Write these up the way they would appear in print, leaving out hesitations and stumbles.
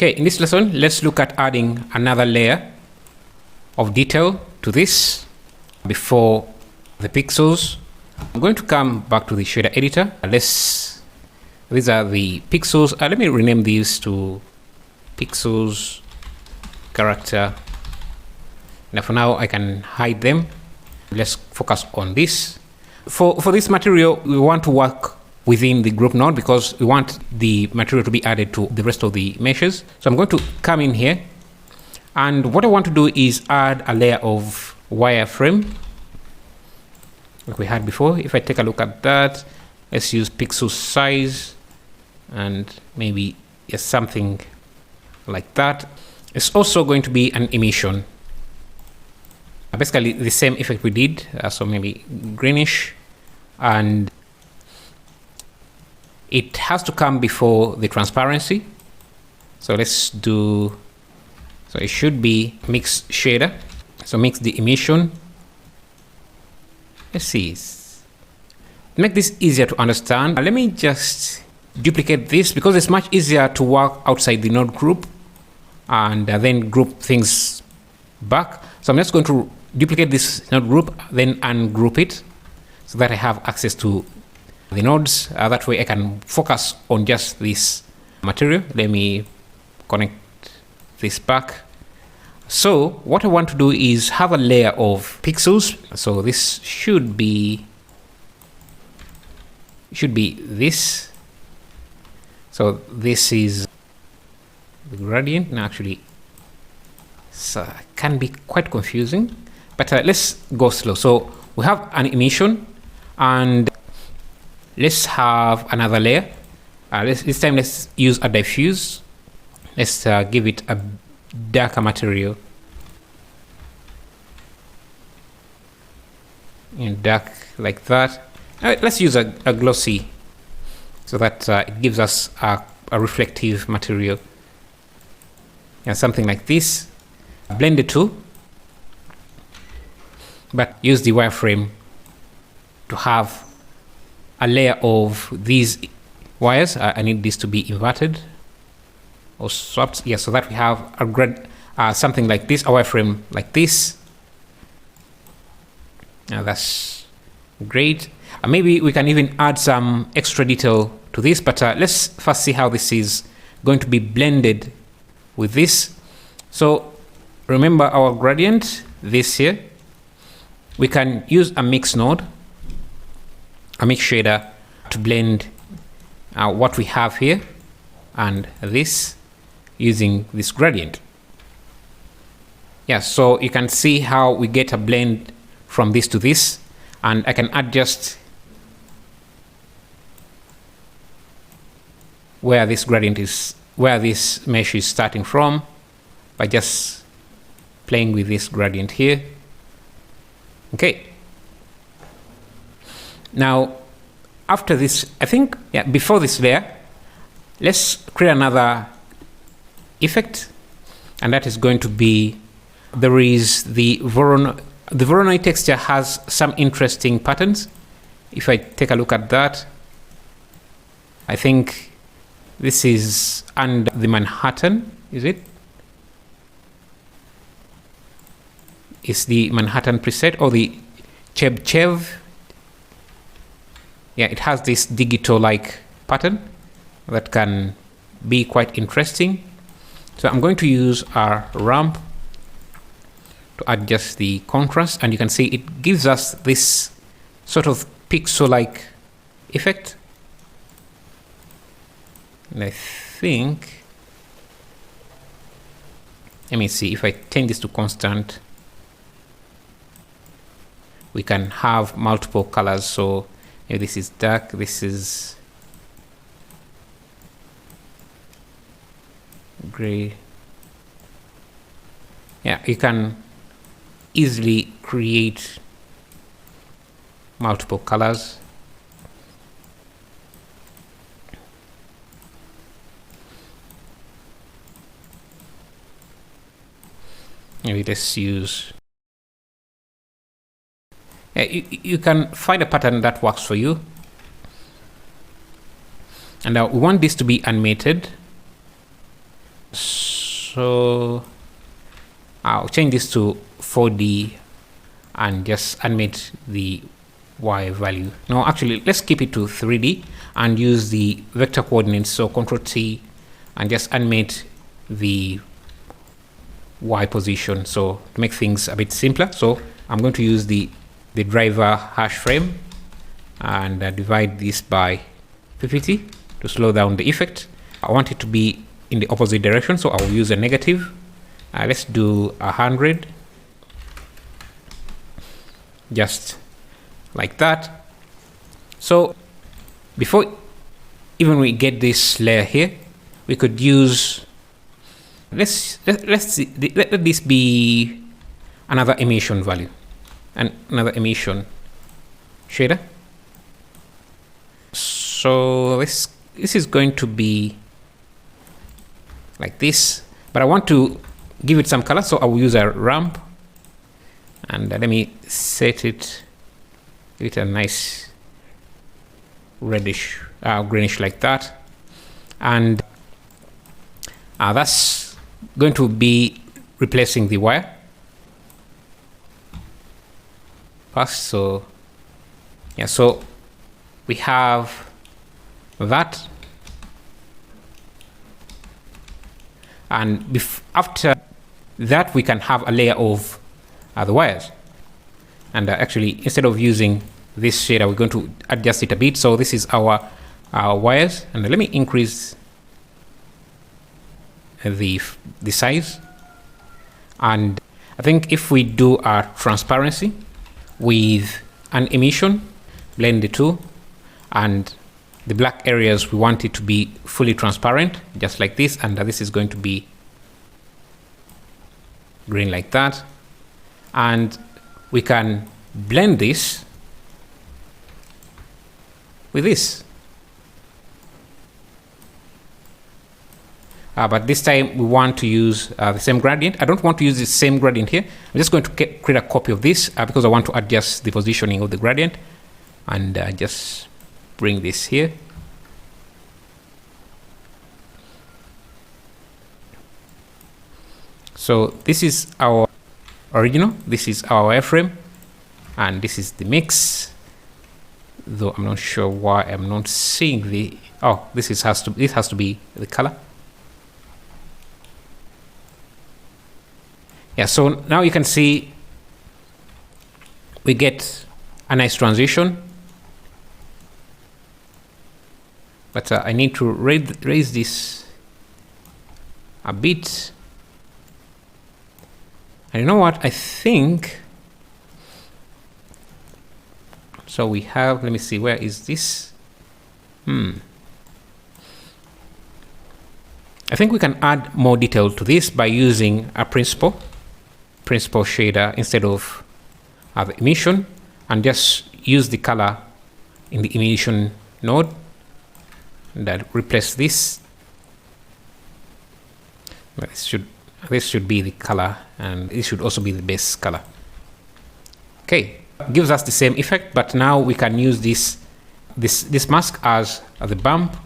Okay, in this lesson, let's look at adding another layer of detail to this before the pixels. I'm going to come back to the shader editor. These are the pixels. Let me rename these to pixels character. Now for now, I can hide them. Let's focus on this. For this material, we want to work within the group node because we want the material to be added to the rest of the meshes. So I'm going to come in here, and what I want to do is add a layer of wireframe like we had before. If I take a look at that, let's use pixel size and maybe something like that. It's also going to be an emission. Basically the same effect we did, so maybe greenish, and it has to come before the transparency. So let's do, so it should be mix shader. So mix the emission. Let's see, make this easier to understand. Let me just duplicate this because it's much easier to work outside the node group and then group things back. So I'm just going to duplicate this node group, then ungroup it so that I have access to the nodes. That way I can focus on just this material. Let me connect this back. So what I want to do is have a layer of pixels. So this should be this. So this is the gradient. Now actually, so can be quite confusing, but let's go slow. So we have an emission, and let's have another layer. This time let's use a diffuse. Let's give it a darker material, dark like that. Let's use a glossy so that it gives us a reflective material. Something like this. Blend the two, but use the wireframe to have a layer of these wires. I need this to be inverted or swapped, so that we have a something like this, a wireframe like this. That's great. Maybe we can even add some extra detail to this, but let's first see how this is going to be blended with this. So remember our gradient, this here. We can use a mix node, a mix shader, to blend what we have here and this using this gradient. So you can see how we get a blend from this to this, and I can adjust where this gradient is, where this mesh is starting from, by just playing with this gradient here. Okay. Now, after this, I think, before this layer, let's create another effect, and that is going to be, there is the Voronoi texture has some interesting patterns. If I take a look at that, I think this is under the Manhattan, is it? Is the Manhattan preset or the Chebchev? It has this digital-like pattern that can be quite interesting. So I'm going to use our ramp to adjust the contrast, and you can see it gives us this sort of pixel-like effect. And I think, let me see, if I change this to constant, we can have multiple colors. So this is dark, this is gray. You can easily create multiple colors. Maybe let's use, you can find a pattern that works for you. And we want this to be animated. So I'll change this to 4D and just animate the Y value. No, actually, let's keep it to 3D and use the vector coordinates. So Ctrl T and just animate the Y position. So to make things a bit simpler, so I'm going to use the driver hash frame and divide this by 50 to slow down the effect. I want it to be in the opposite direction, so I will use a negative. Let's do 100, just like that. So before even we get this layer here, we could use, let this be another emission value and another emission shader. So this is going to be like this, but I want to give it some color, so I will use a ramp and let me set it, give it a nice reddish, greenish like that, and that's going to be replacing the wire first. So yeah, so we have that, and after that we can have a layer of the wires, and actually instead of using this shader we're going to adjust it a bit. So this is our wires, and let me increase the size, and I think if we do our transparency with an emission, blend the two, and the black areas we want it to be fully transparent, just like this, and this is going to be green like that, and we can blend this with this, but this time we want to use the same gradient. I don't want to use the same gradient here. I'm just going to create a copy of this because I want to adjust the positioning of the gradient, and just bring this here. So this is our original, this is our wireframe, and this is the mix, though I'm not sure why I'm not seeing the, oh, this has to be the color. Yeah, so now you can see we get a nice transition, but I need to raise this a bit. And you know what, I think, so we have, let me see, where is this? I think we can add more detail to this by using a principal shader instead of the emission, and just use the color in the emission node that replace this. But this should be the color, and it should also be the base color. Okay, gives us the same effect, but now we can use this mask as the bump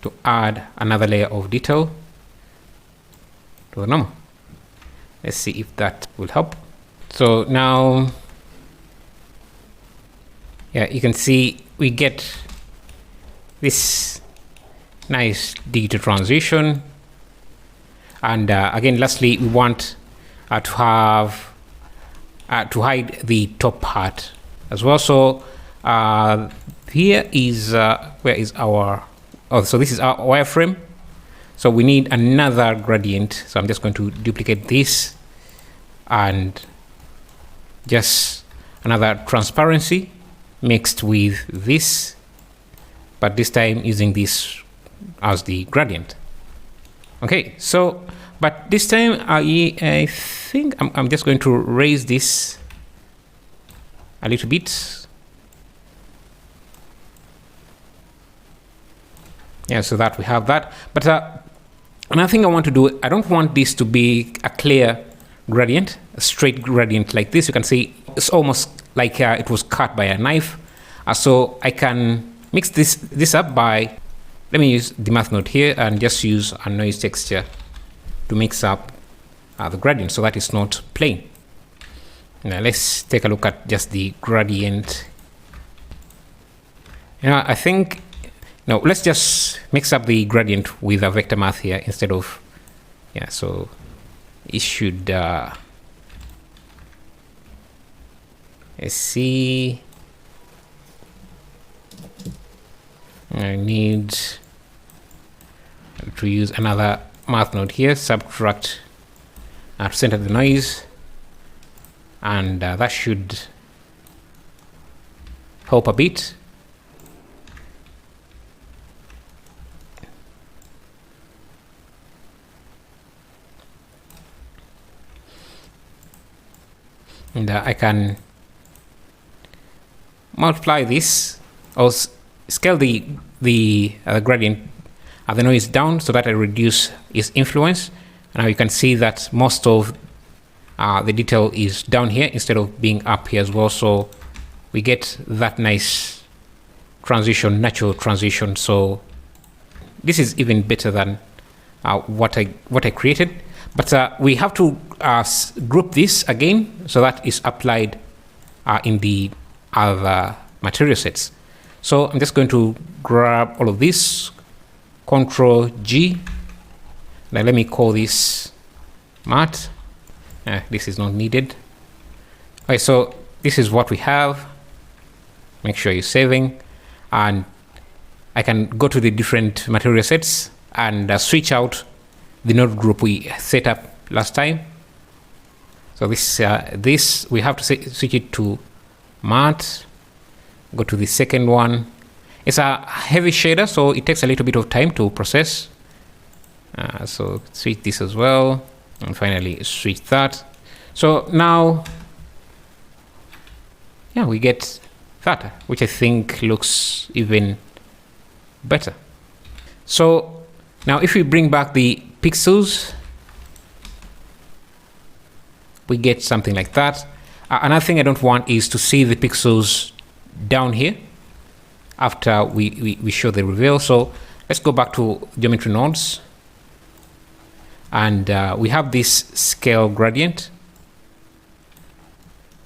to add another layer of detail to the normal. Let's see if that will help. So now, yeah, you can see we get this nice digital transition. And again, lastly, we want to have to hide the top part as well. So here is where is our, oh, so this is our wireframe. So we need another gradient. So I'm just going to duplicate this and just another transparency mixed with this, but this time using this as the gradient. Okay, so, but this time I think I'm just going to raise this a little bit. Yeah, so that we have that. But another thing I want to do, I don't want this to be a clear gradient, a straight gradient like this. You can see it's almost like it was cut by a knife. So I can mix this up by, let me use the math node here and just use a noise texture to mix up the gradient so that it's not plain. Now let's take a look at just the gradient. I think, no, let's just mix up the gradient with a vector math here instead of, so it should, let's see, I need to use another math node here, subtract to center the noise, and that should help a bit. And I can multiply this or scale the gradient the noise down so that I reduce its influence. And now you can see that most of the detail is down here instead of being up here as well. So we get that nice transition, natural transition. So this is even better than what I created. But we have to group this again so that is applied in the other material sets. So I'm just going to grab all of this, Control G. Now let me call this mat. This is not needed. Okay, so this is what we have. Make sure you're saving, and I can go to the different material sets and switch out the node group we set up last time. So this we have to switch it to matte. Go to the second one. It's a heavy shader, so it takes a little bit of time to process. So switch this as well, and finally switch that. So now, we get that, which I think looks even better. So now if we bring back the pixels, we get something like that. Another thing I don't want is to see the pixels down here after we show the reveal. So let's go back to geometry nodes, and we have this scale gradient.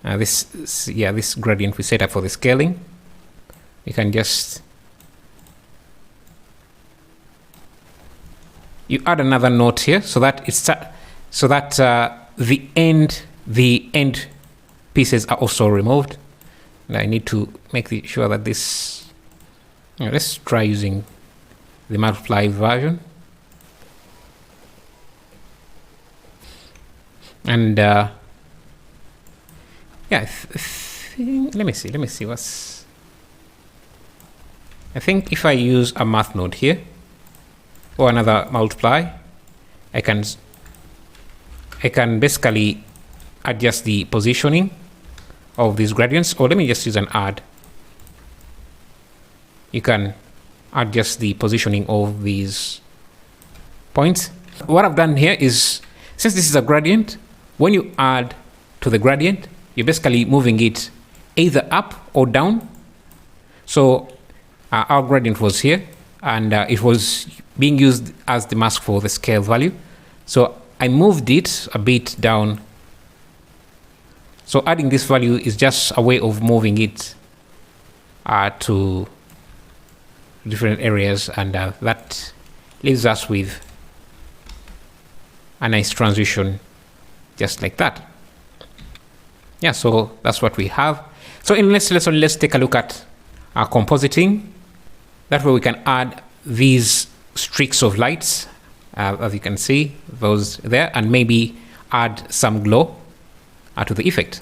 This gradient we set up for the scaling. We can just you add another node here so that it's the end pieces are also removed. And I need to make sure that this. Let's try using the multiply version, and let me see what's. I think if I use a math node here or another multiply, I can basically adjust the positioning of these gradients. Or let me just use an add. You can adjust the positioning of these points. What I've done here is, since this is a gradient, when you add to the gradient, you're basically moving it either up or down. So our gradient was here, and it was being used as the mask for the scale value. So I moved it a bit down. So adding this value is just a way of moving it to different areas, and that leaves us with a nice transition just like that. So that's what we have. So in let's take a look at our compositing. That way we can add these streaks of lights, as you can see, those there, and maybe add some glow to the effect.